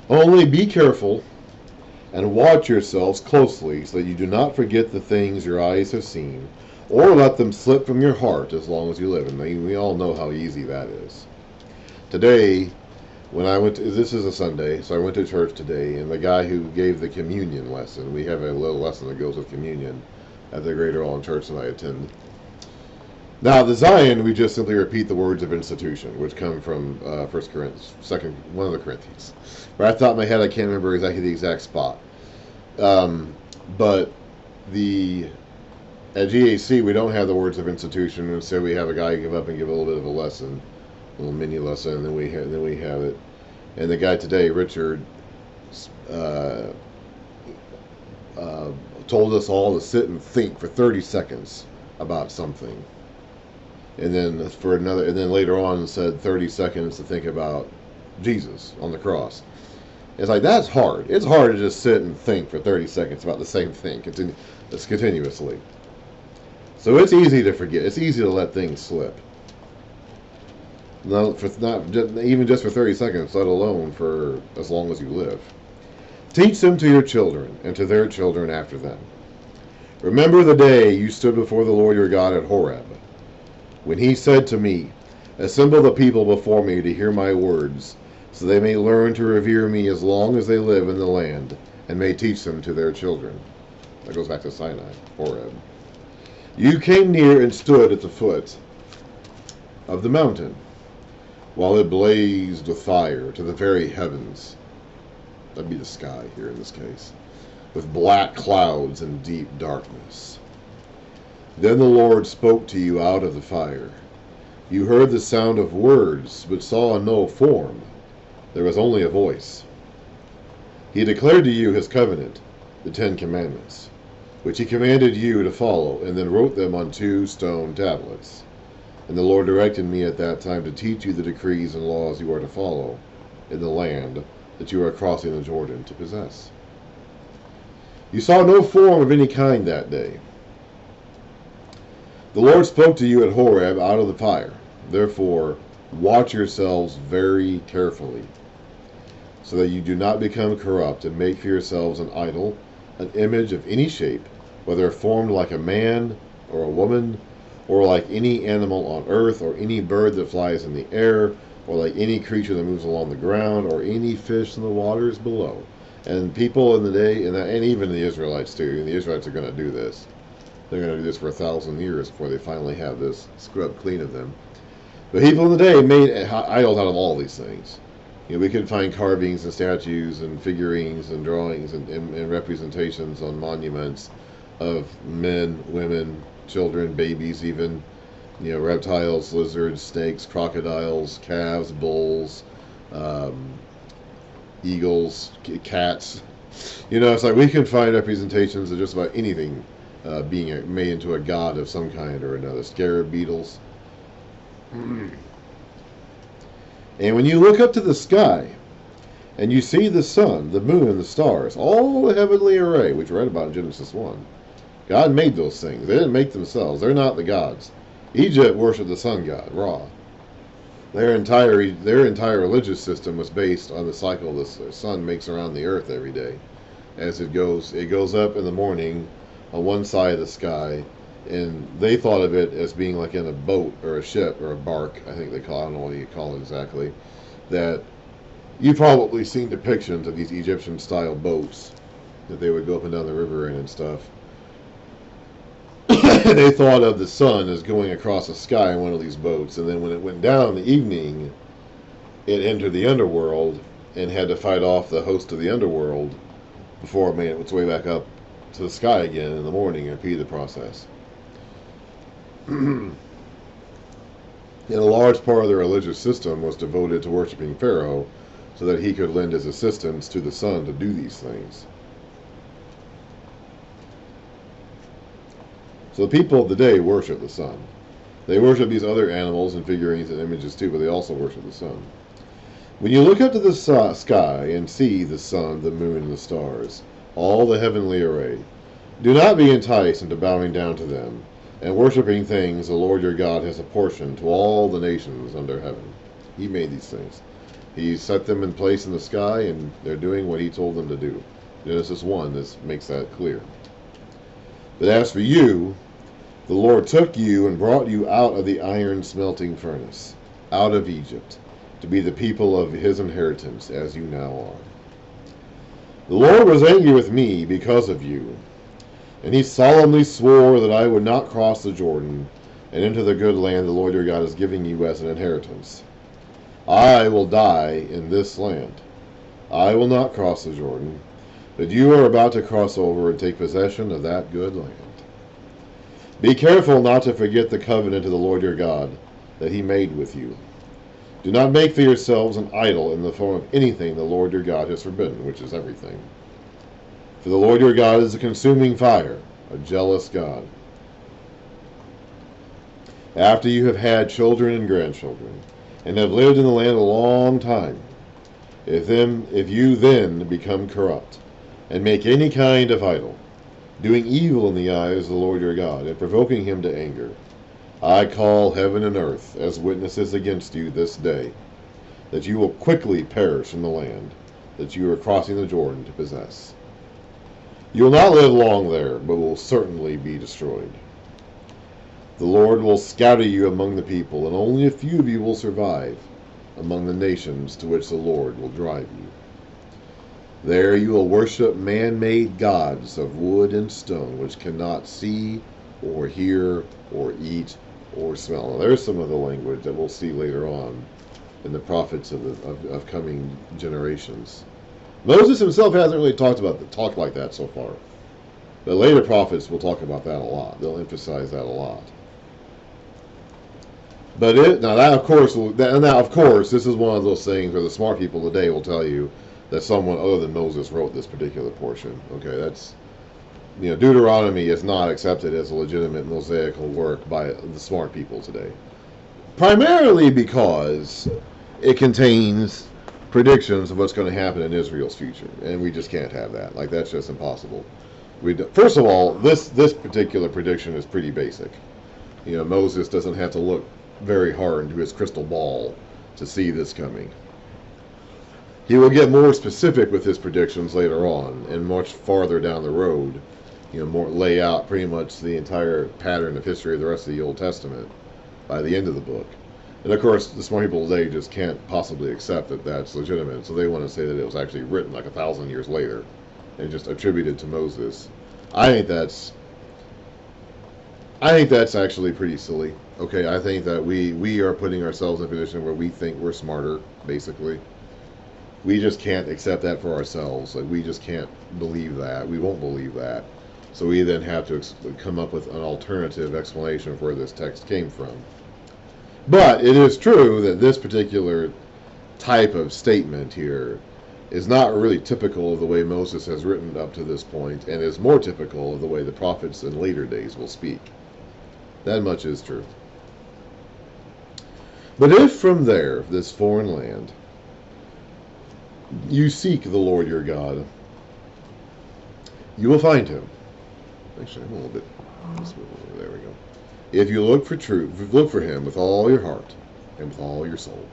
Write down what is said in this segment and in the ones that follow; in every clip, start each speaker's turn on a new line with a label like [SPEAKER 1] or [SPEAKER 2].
[SPEAKER 1] Only be careful and watch yourselves closely so that you do not forget the things your eyes have seen, or let them slip from your heart as long as you live. And we all know how easy that is. Today, when I went to, this is a Sunday, so I went to church today, and the guy who gave the communion lesson, we have a little lesson that goes with communion at the Greater Allen Church that I attend. Now, the Zion, we just simply repeat the words of institution, which come from 1 Corinthians, one of the Corinthians. But I thought in my head, I can't remember exactly the exact spot. But at GAC, we don't have the words of institution, and so we have a guy give up and give a little bit of a lesson, a little mini lesson, and then we have it. And the guy today, Richard, told us all to sit and think for 30 seconds about something. And then later on said 30 seconds to think about Jesus on the cross. It's like, that's hard. It's hard to just sit and think for 30 seconds about the same thing continuously. So it's easy to forget. It's easy to let things slip. Not even just for 30 seconds, let alone for as long as you live. Teach them to your children and to their children after them. Remember the day you stood before the Lord your God at Horeb, when he said to me, assemble the people before me to hear my words, so they may learn to revere me as long as they live in the land, and may teach them to their children. That goes back to Sinai, Horeb. You came near and stood at the foot of the mountain, while it blazed with fire to the very heavens. That'd be the sky here in this case, with black clouds and deep darkness. Then the Lord spoke to you out of the fire. You heard the sound of words, but saw no form. There was only a voice. He declared to you his covenant, the 10 Commandments, which he commanded you to follow, and then wrote them on 2 stone tablets. And the Lord directed me at that time to teach you the decrees and laws you are to follow in the land that you are crossing the Jordan to possess. You saw no form of any kind that day. The Lord spoke to you at Horeb out of the fire. Therefore, watch yourselves very carefully, so that you do not become corrupt and make for yourselves an idol, an image of any shape, whether formed like a man or a woman, or like any animal on earth, or any bird that flies in the air, or like any creature that moves along the ground, or any fish in the waters below. And people in the day, and even the Israelites too, the Israelites are going to do this. They're going to do this for 1,000 years before they finally have this scrubbed clean of them. But people in the day made idols out of all these things. We could find carvings and statues and figurines and drawings and representations on monuments of men, women, children, babies even, reptiles, lizards, snakes, crocodiles, calves, bulls, eagles, cats. It's like we can find representations of just about anything being made into a god of some kind or another. Scarab beetles. And when you look up to the sky and you see the sun, the moon, and the stars, all the heavenly array, which we read about in Genesis 1, God made those things. They didn't make themselves. They're not the gods. Egypt worshipped the sun god, Ra. Their entire religious system was based on the cycle the sun makes around the earth every day. As it goes up in the morning on one side of the sky, and they thought of it as being like in a boat or a ship or a bark, I think they call it, I don't know what you call it exactly, that you've probably seen depictions of these Egyptian-style boats that they would go up and down the river in and stuff. They thought of the sun as going across the sky in one of these boats, and then when it went down in the evening, it entered the underworld and had to fight off the host of the underworld before it made its way back up to the sky again in the morning and repeat the process. And a large part of the religious system was devoted to worshiping Pharaoh so that he could lend his assistance to the sun to do these things. So the people of the day worship the sun. They worship these other animals and figurines and images too, but they also worship the sun. When you look up to the sky and see the sun, the moon, and the stars, all the heavenly array, do not be enticed into bowing down to them and worshiping things the Lord your God has apportioned to all the nations under heaven. He made these things. He set them in place in the sky, and they're doing what he told them to do. Genesis 1, this makes that clear. But as for you, the Lord took you and brought you out of the iron smelting furnace, out of Egypt, to be the people of his inheritance, as you now are. The Lord was angry with me because of you, and he solemnly swore that I would not cross the Jordan and into the good land the Lord your God is giving you as an inheritance. I will die in this land. I will not cross the Jordan, but you are about to cross over and take possession of that good land. Be careful not to forget the covenant of the Lord your God that he made with you. Do not make for yourselves an idol in the form of anything the Lord your God has forbidden, which is everything. For the Lord your God is a consuming fire, a jealous God. After you have had children and grandchildren, and have lived in the land a long time, if you then become corrupt, and make any kind of idol, doing evil in the eyes of the Lord your God, and provoking him to anger, I call heaven and earth as witnesses against you this day, that you will quickly perish in the land that you are crossing the Jordan to possess. You will not live long there, but will certainly be destroyed. The Lord will scatter you among the people, and only a few of you will survive among the nations to which the Lord will drive you. There you will worship man-made gods of wood and stone, which cannot see or hear or eat or smell. Now, there's some of the language that we'll see later on in the prophets of coming generations. Moses himself hasn't really talked like that so far. The later prophets will talk about that a lot. They'll emphasize that a lot. But of course, this is one of those things where the smart people today will tell you that someone other than Moses wrote this particular portion. Okay, that's, Deuteronomy is not accepted as a legitimate Mosaical work by the smart people today. Primarily because it contains predictions of what's going to happen in Israel's future, and we just can't have that. Like, that's just impossible. First of all, this particular prediction is pretty basic. Moses doesn't have to look very hard into his crystal ball to see this coming. He will get more specific with his predictions later on, and much farther down the road, lay out pretty much the entire pattern of history of the rest of the Old Testament by the end of the book. And of course, the smart people today just can't possibly accept that that's legitimate, so they want to say that it was actually written like 1,000 years later and just attributed to Moses. I think that's actually pretty silly. Okay, I think that we are putting ourselves in a position where we think we're smarter, basically. We just can't accept that for ourselves. Like, we just can't believe that. We won't believe that. So we then have to come up with an alternative explanation of where this text came from. But it is true that this particular type of statement here is not really typical of the way Moses has written up to this point, and is more typical of the way the prophets in later days will speak. That much is true. But if from there, this foreign land, you seek the Lord your God, you will find him. Actually, I'm a little bit. There we go. If you look for him with all your heart and with all your soul.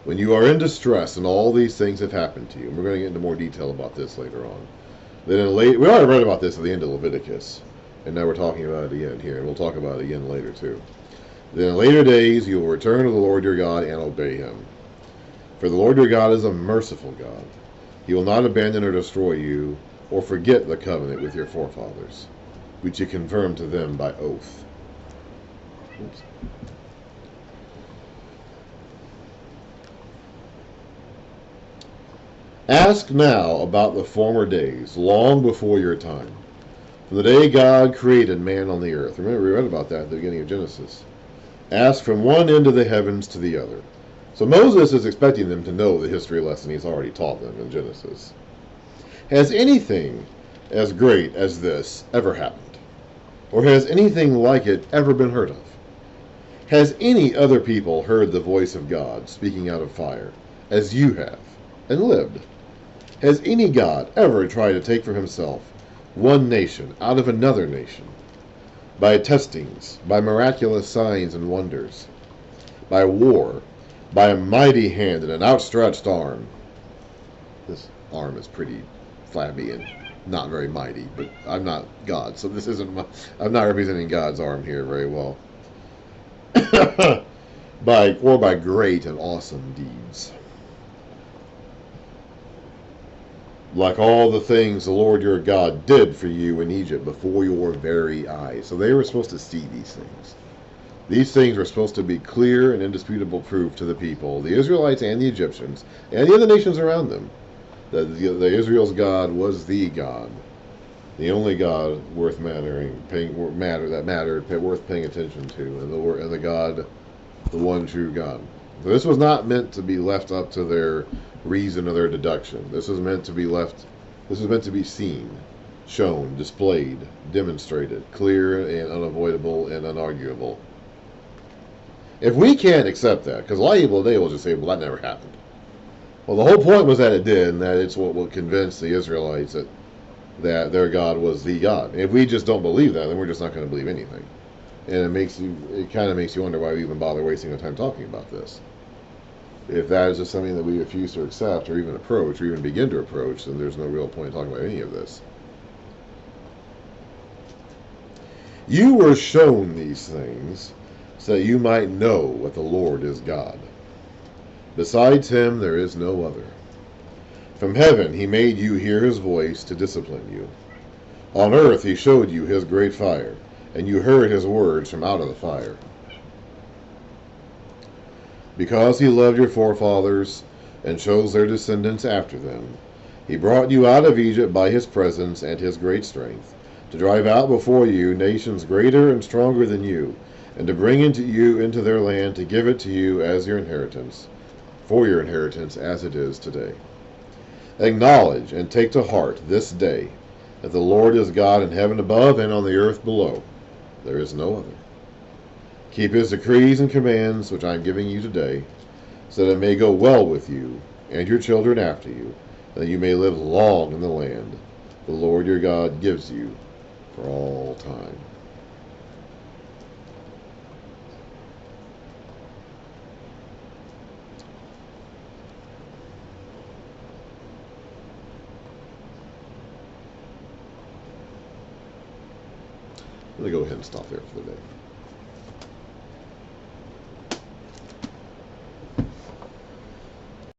[SPEAKER 1] When you are in distress and all these things have happened to you, and we're going to get into more detail about this later on. Then we already read about this at the end of Leviticus, and now we're talking about it again here, and we'll talk about it again later too. Then in later days you will return to the Lord your God and obey him. For the Lord your God is a merciful God. He will not abandon or destroy you, or forget the covenant with your forefathers, which he confirmed to them by oath. Oops. Ask now about the former days, long before your time, from the day God created man on the earth. Remember, we read about that at the beginning of Genesis. Ask from one end of the heavens to the other. So Moses is expecting them to know the history lesson he's already taught them in Genesis. Has anything as great as this ever happened? Or has anything like it ever been heard of? Has any other people heard the voice of God speaking out of fire, as you have, and lived? Has any God ever tried to take for himself one nation out of another nation, by testings, by miraculous signs and wonders, by war, by a mighty hand and an outstretched arm. This arm is pretty flabby and not very mighty, but I'm not God, so this isn't I'm not representing God's arm here very well. by great and awesome deeds, like all the things the Lord your God did for you in Egypt before your very eyes. So they were supposed to see these things. These things were supposed to be clear and indisputable proof to the people, the Israelites and the Egyptians, and the other nations around them, that the Israel's God was the God, the only God worth worth paying attention to, and the God, the one true God. So this was not meant to be left up to their reason or their deduction. This was meant to be seen, shown, displayed, demonstrated, clear and unavoidable and unarguable. If we can't accept that, because a lot of people today will just say, well, that never happened. Well, the whole point was that it did, and that it's what will convince the Israelites that their God was the God. If we just don't believe that, then we're just not going to believe anything. And it kind of makes you wonder why we even bother wasting our time talking about this. If that is just something that we refuse to accept or even approach or even begin to approach, then there's no real point in talking about any of this. You were shown these things so that you might know what the Lord is God. Besides him there is no other. From heaven he made you hear his voice to discipline you. On earth he showed you his great fire, and you heard his words from out of the fire. Because he loved your forefathers and chose their descendants after them, he brought you out of Egypt by his presence and his great strength, to drive out before you nations greater and stronger than you, and to bring you into their land, to give it to you as your inheritance, for your inheritance as it is today. Acknowledge and take to heart this day that the Lord is God in heaven above and on the earth below. There is no other. Keep his decrees and commands, which I am giving you today, so that it may go well with you and your children after you, and that you may live long in the land the Lord your God gives you for all time. I'm going to go ahead and stop there for the day.